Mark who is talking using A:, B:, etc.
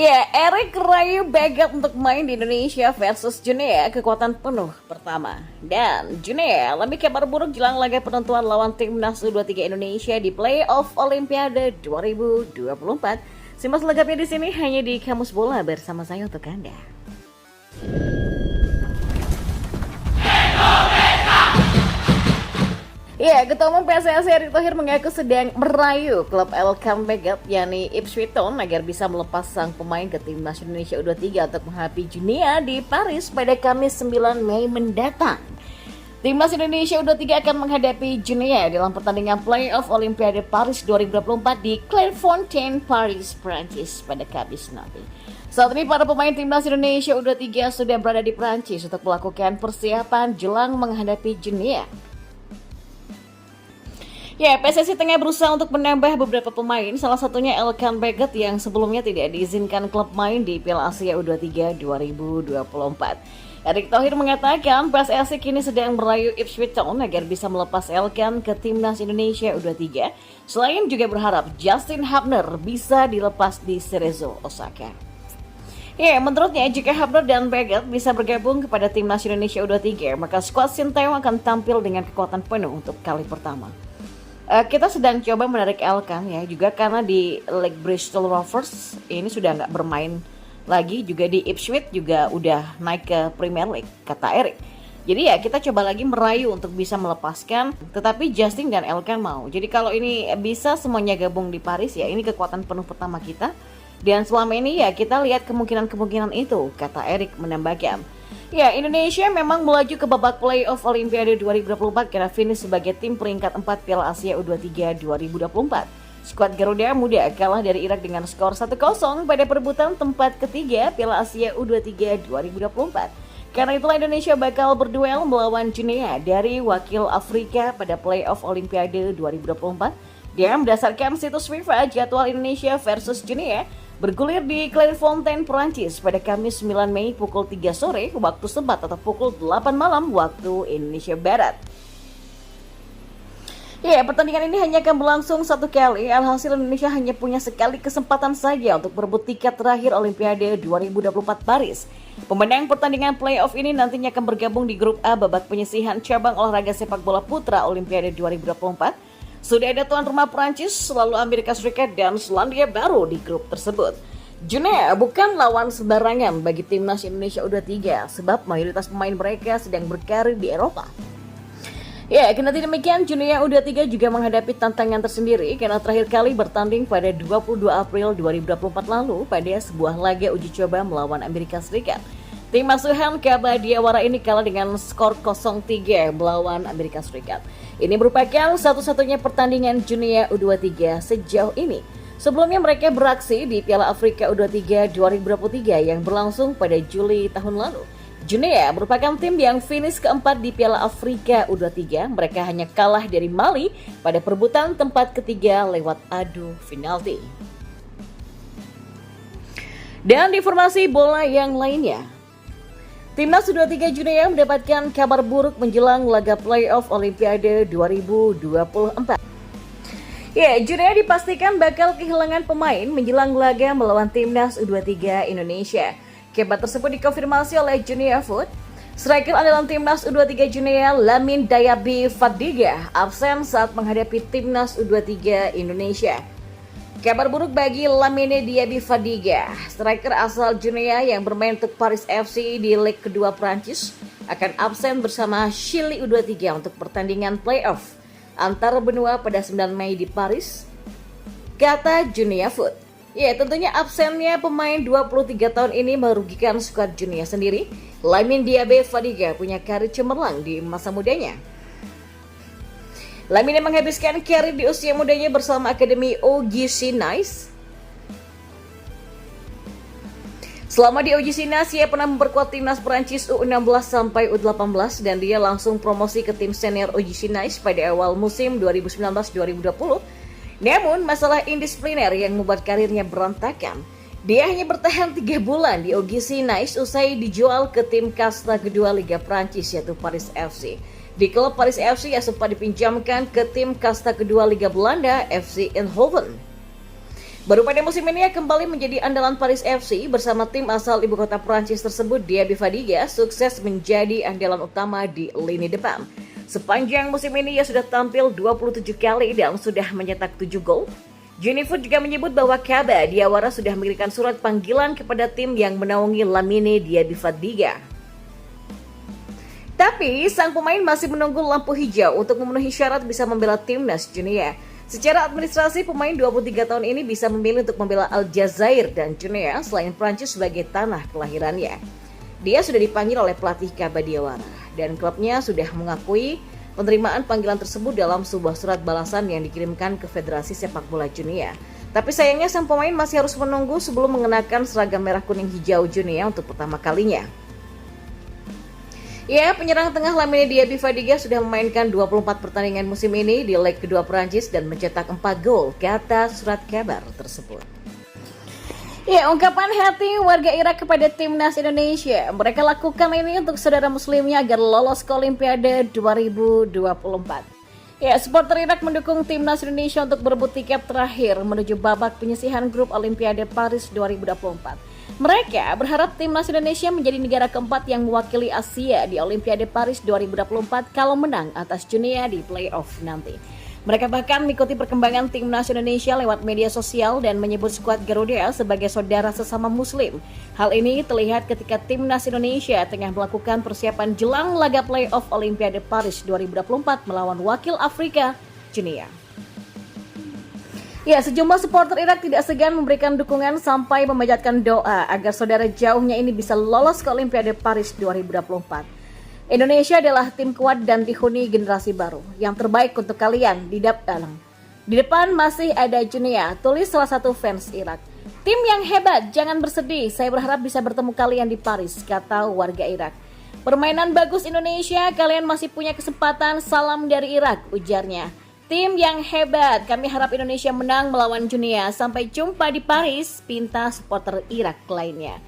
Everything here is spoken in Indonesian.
A: Ya, Eric rayu Bagot untuk main di Indonesia versus Junea kekuatan penuh pertama. Dan Junea lebih kabar buruk jelang laga penentuan lawan timnas U23 Indonesia di Playoff Olimpiade 2024. Simak selengkapnya di sini hanya di Kamus Bola bersama saya untuk Anda. Ya, Ketua Umum PSSI Erick Thohir mengaku sedang merayu klub Elkan Bagot yakni Ipswich Town agar bisa melepas sang pemain ke timnas Indonesia U23 untuk menghadapi Junea di Paris pada Kamis 9 Mei mendatang. Timnas Indonesia U23 akan menghadapi Junea dalam pertandingan Playoff Olimpiade Paris 2024 di Clairefontaine, Paris, Prancis pada Kamis nanti. Saat ini para pemain timnas Indonesia U23 sudah berada di Prancis untuk melakukan persiapan jelang menghadapi Junea. Ya, PSSI tengah berusaha untuk menambah beberapa pemain, salah satunya Elkan Bagot yang sebelumnya tidak diizinkan klub main di Piala Asia U23 2024. Erick Thohir mengatakan PSSI kini sedang merayu Ipswich Town agar bisa melepas Elkan ke timnas Indonesia U23. Selain juga berharap Justin Hubner bisa dilepas di Cerezo Osaka. Ya, menurutnya jika Hubner dan Bagot bisa bergabung kepada timnas Indonesia U23, maka skuad Sinteyong akan tampil dengan kekuatan penuh untuk kali pertama. Kita sedang coba menarik Elkan ya, juga karena di League Bristol Rovers ini sudah nggak bermain lagi, juga di Ipswich juga udah naik ke Premier League, kata Erick. Jadi ya kita coba lagi merayu untuk bisa melepaskan, tetapi Justin dan Elkan mau. Jadi kalau ini bisa semuanya gabung di Paris ya, ini kekuatan penuh pertama kita. Dan selama ini ya kita lihat kemungkinan-kemungkinan itu, kata Erick menambahkan. Ya, Indonesia memang melaju ke babak playoff Olimpiade 2024 karena finish sebagai tim peringkat 4 Piala Asia U23 2024. Skuad Garuda Muda kalah dari Irak dengan skor 1-0 pada perebutan tempat ketiga Piala Asia U23 2024. Karena itulah Indonesia bakal berduel melawan Junea dari wakil Afrika pada playoff Olimpiade 2024. Dan berdasarkan situs FIFA, jadwal Indonesia versus Junea bergulir di Clairefontaine, Prancis pada Kamis 9 Mei pukul 3 sore waktu setempat atau pukul 8 malam waktu Indonesia Barat. Ya, pertandingan ini hanya akan berlangsung satu kali, alhasil Indonesia hanya punya sekali kesempatan saja untuk berebut tiket terakhir Olimpiade 2024 Paris. Pemenang pertandingan playoff ini nantinya akan bergabung di grup A babak penyisihan cabang olahraga sepak bola putra Olimpiade 2024. Sudah ada tuan rumah Prancis, lalu Amerika Serikat dan Selandia Baru di grup tersebut. Junea bukan lawan sembarangan bagi timnas Indonesia U23 sebab mayoritas pemain mereka sedang berkarir di Eropa. Ya, kendati demikian Junea U23 juga menghadapi tantangan tersendiri karena terakhir kali bertanding pada 22 April 2024 lalu pada sebuah laga uji coba melawan Amerika Serikat. Tim asuhan Kaba Diawara ini kalah dengan skor 0-3 melawan Amerika Serikat. Ini merupakan satu-satunya pertandingan Junea U23 sejauh ini. Sebelumnya mereka beraksi di Piala Afrika U23 2023 yang berlangsung pada Juli tahun lalu. Junea merupakan tim yang finish keempat di Piala Afrika U23. Mereka hanya kalah dari Mali pada perebutan tempat ketiga lewat adu penalti. Dan di informasi bola yang lainnya, Timnas U23 Junea mendapatkan kabar buruk menjelang laga playoff Olimpiade 2024. Ya, Junea dipastikan bakal kehilangan pemain menjelang laga melawan Timnas U23 Indonesia. Kabar tersebut dikonfirmasi oleh Junea Food. Striker andalan Timnas U23 Junea, Lamin Diaby Fadiga, absen saat menghadapi Timnas U23 Indonesia. Kabar buruk bagi Lamine Diaby Fadiga, striker asal Junea yang bermain untuk Paris FC di leg kedua Prancis, akan absen bersama Chili U23 untuk pertandingan playoff antar benua pada 9 Mei di Paris, kata Junea Food. Ya, tentunya absennya pemain 23 tahun ini merugikan skuad Junea sendiri. Lamine Diaby Fadiga punya karir cemerlang di masa mudanya. Lamine menghabiskan karir di usia mudanya bersama Akademi OGC Nice. Selama di OGC Nice, ia pernah memperkuat timnas Prancis U16 sampai U18 dan dia langsung promosi ke tim senior OGC Nice pada awal musim 2019-2020. Namun, masalah indisipliner yang membuat karirnya berantakan. Dia hanya bertahan 3 bulan di OGC Nice usai dijual ke tim kasta kedua Liga Prancis yaitu Paris FC. Di klub Paris FC yang sempat dipinjamkan ke tim kasta kedua Liga Belanda FC Eindhoven. Baru pada musim ini kembali menjadi andalan Paris FC bersama tim asal ibu kota Prancis tersebut, Diaby Fadiga sukses menjadi andalan utama di lini depan. Sepanjang musim ini ia sudah tampil 27 kali dan sudah mencetak 7 gol. Jennifer juga menyebut bahwa Kaba Diawara sudah mengirimkan surat panggilan kepada tim yang menaungi Lamine Diaby Fadiga. Tapi sang pemain masih menunggu lampu hijau untuk memenuhi syarat bisa membela timnas Junia. Secara administrasi, pemain 23 tahun ini bisa memilih untuk membela Aljazair dan Junia selain Prancis sebagai tanah kelahirannya. Dia sudah dipanggil oleh pelatih Kaba Diawara dan klubnya sudah mengakui penerimaan panggilan tersebut dalam sebuah surat balasan yang dikirimkan ke Federasi Sepak Bola Junia. Tapi sayangnya sang pemain masih harus menunggu sebelum mengenakan seragam merah kuning hijau Junia untuk pertama kalinya. Ya, penyerang tengah Lamine Diaby Fadiga sudah memainkan 24 pertandingan musim ini di leg kedua Prancis dan mencetak 4 gol, kata surat kabar tersebut. Ya, ungkapan hati warga Irak kepada timnas Indonesia. Mereka lakukan ini untuk saudara muslimnya agar lolos ke Olimpiade 2024. Ya, supporter Irak mendukung timnas Indonesia untuk berebut tiket terakhir menuju babak penyisihan grup Olimpiade Paris 2024. Mereka berharap timnas Indonesia menjadi negara keempat yang mewakili Asia di Olimpiade Paris 2024 kalau menang atas Junia di playoff nanti. Mereka bahkan mengikuti perkembangan timnas Indonesia lewat media sosial dan menyebut skuad Garuda sebagai saudara sesama muslim. Hal ini terlihat ketika timnas Indonesia tengah melakukan persiapan jelang laga playoff Olimpiade Paris 2024 melawan wakil Afrika, Junia. Ya, sejumlah supporter Irak tidak segan memberikan dukungan sampai memanjatkan doa agar saudara jauhnya ini bisa lolos ke Olimpiade Paris 2024. Indonesia adalah tim kuat dan dihuni generasi baru yang terbaik untuk kalian di depan. Di depan masih ada Junia, tulis salah satu fans Irak. Tim yang hebat, jangan bersedih. Saya berharap bisa bertemu kalian di Paris, kata warga Irak. Permainan bagus Indonesia, kalian masih punya kesempatan. Salam dari Irak, ujarnya. Tim yang hebat, kami harap Indonesia menang melawan Junia. Sampai jumpa di Paris, pinta supporter Irak lainnya.